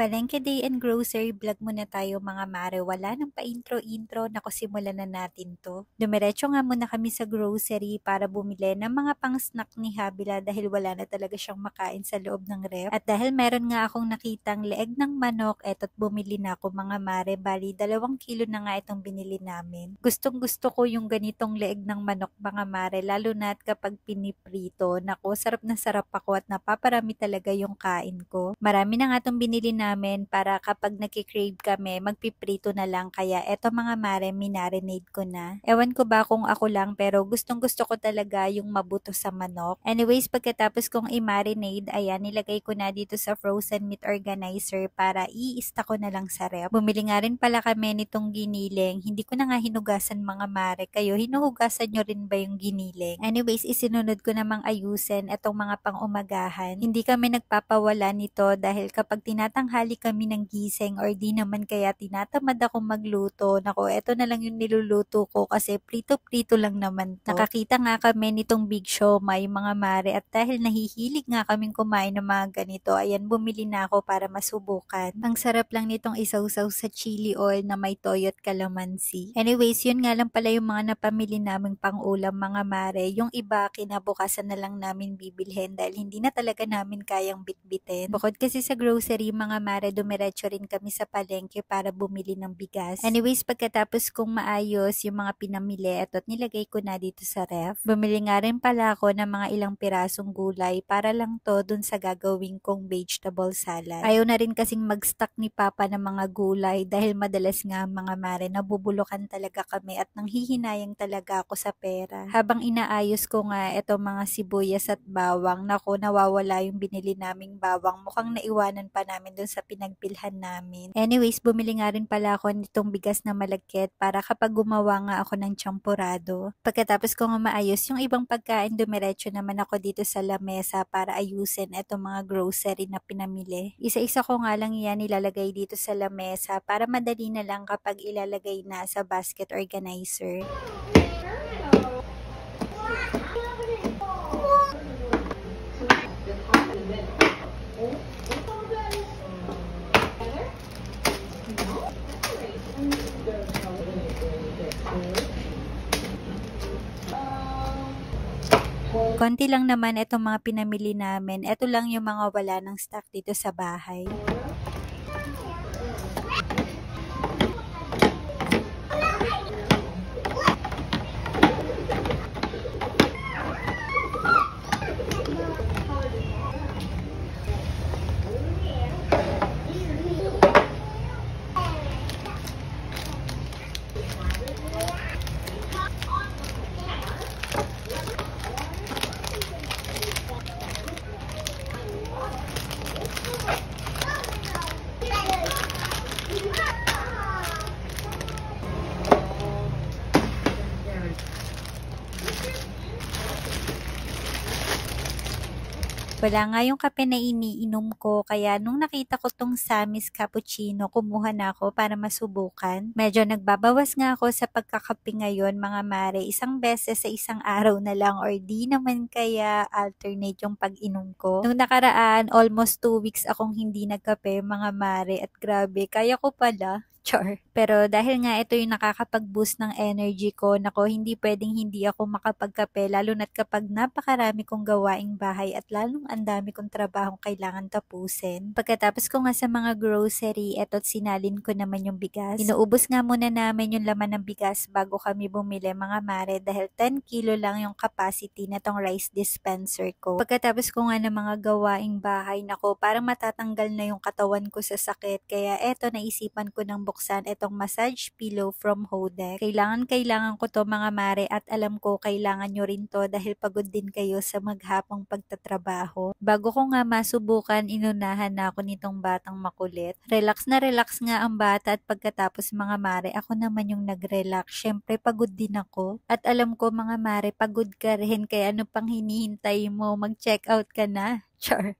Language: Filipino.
Palengke Day and Grocery vlog muna tayo mga mare. Wala nang pa-intro-intro. Naku, simulan na natin to. Dumiretso nga muna kami sa grocery para bumili ng mga pang-snack ni Habila dahil wala na talaga siyang makain sa loob ng ref. At dahil meron nga akong nakitang leeg ng manok, eto't bumili na ako mga mare. Bali, 2 kilo na nga itong binili namin. Gustong gusto ko yung ganitong leeg ng manok mga mare, lalo na kapag piniprito. Naku, sarap na sarap ako at napaparami talaga yung kain ko. Marami na nga itong binili namin para kapag nagki-crave kami, magpiprito na lang. Kaya eto mga mare, minarinade ko na. Ewan ko ba kung ako lang, pero gustong gusto ko talaga yung mabuto sa manok. Anyways, pagkatapos kong i-marinade, ayan, nilagay ko na dito sa frozen meat organizer para i-ista ko na lang sa ref. Bumili nga rin pala kami nitong giniling. Hindi ko na nga hinugasan mga mare. Kayo, hinuhugasan nyo rin ba yung giniling? Anyways, isinunod ko namang ayusin itong mga pang-umagahan. Hindi kami nagpapawala nito dahil kapag tinatanghali kami ng gising or di naman kaya tinatamad akong magluto, nako, eto na lang yung niluluto ko kasi prito-prito lang naman to. Nakakita nga kami nitong big siomai mga mare at dahil nahihilig nga kaming kumain ng mga ganito, ayan, bumili na ako para masubukan. Ang sarap lang nitong isawsaw sa chili oil na may toyo at calamansi. Anyways, yun nga lang pala yung mga napamili naming pang-ulam mga mare. Yung iba, kinabukasan na lang namin bibilhin dahil hindi na talaga namin kayang bitbitin. Bukod kasi sa grocery mga mare, dumiretso rin kami sa palengke para bumili ng bigas. Anyways, pagkatapos kong maayos yung mga pinamili, eto't nilagay ko na dito sa ref. Bumili nga rin pala ako ng mga ilang pirasong gulay para lang to dun sa gagawin kong vegetable salad. Ayaw na rin kasing mag-stock ni Papa ng mga gulay dahil madalas nga mga mare, nabubulukan talaga kami at nanghihinayang talaga ako sa pera. Habang inaayos ko nga etong mga sibuyas at bawang, nako, nawawala yung binili naming bawang. Mukhang naiwanan pa namin dun sa pinagbilhan namin. Anyways, bumili nga rin pala ako nitong bigas na malagkit para kapag gumawa nga ako ng champurado. Pagkatapos ko nga maayos yung ibang pagkain, dumiretso naman ako dito sa lamesa para ayusin etong mga grocery na pinamili. Isa-isa ko nga lang yan nilalagay dito sa lamesa para madali na lang kapag ilalagay na sa basket organizer. Konti lang naman itong mga pinamili namin. Ito lang yung mga wala ng stock dito sa bahay. Wala nga yung kape na iniinom ko, kaya nung nakita ko tong Sammy's Cappuccino, kumuha na ako para masubukan. Medyo nagbabawas nga ako sa pagkakape ngayon mga mare, isang beses sa isang araw na lang or di naman kaya alternate yung pag-inom ko. Nung nakaraan, almost 2 weeks akong hindi nagkape mga mare at grabe, kaya ko pala. Char. Pero dahil nga ito yung nakakapag-boost ng energy ko, nako, hindi pwedeng hindi ako makapagkape lalo na't kapag napakarami kong gawaing bahay at lalong ang dami kong trabahong kailangan tapusin. Pagkatapos ko nga sa mga grocery, eto't sinalin ko naman yung bigas. Inuubos nga muna namin yung laman ng bigas bago kami bumili mga mare dahil 10 kilo lang yung capacity na tong rice dispenser ko. Pagkatapos ko nga ng mga gawaing bahay, nako, parang matatanggal na yung katawan ko sa sakit. Kaya eto, naisipan ko ng buksan itong massage pillow from Hodek. Kailangan ko to mga mare at alam ko kailangan nyo rin to dahil pagod din kayo sa maghapong pagtatrabaho. Bago ko nga masubukan, inunahan na ako nitong batang makulit. Relax na relax nga ang bata at pagkatapos mga mare, ako naman yung nag-relax. Syempre pagod din ako. At alam ko mga mare, pagod ka rin kaya ano pang hinihintay mo, mag-check out ka na. Char.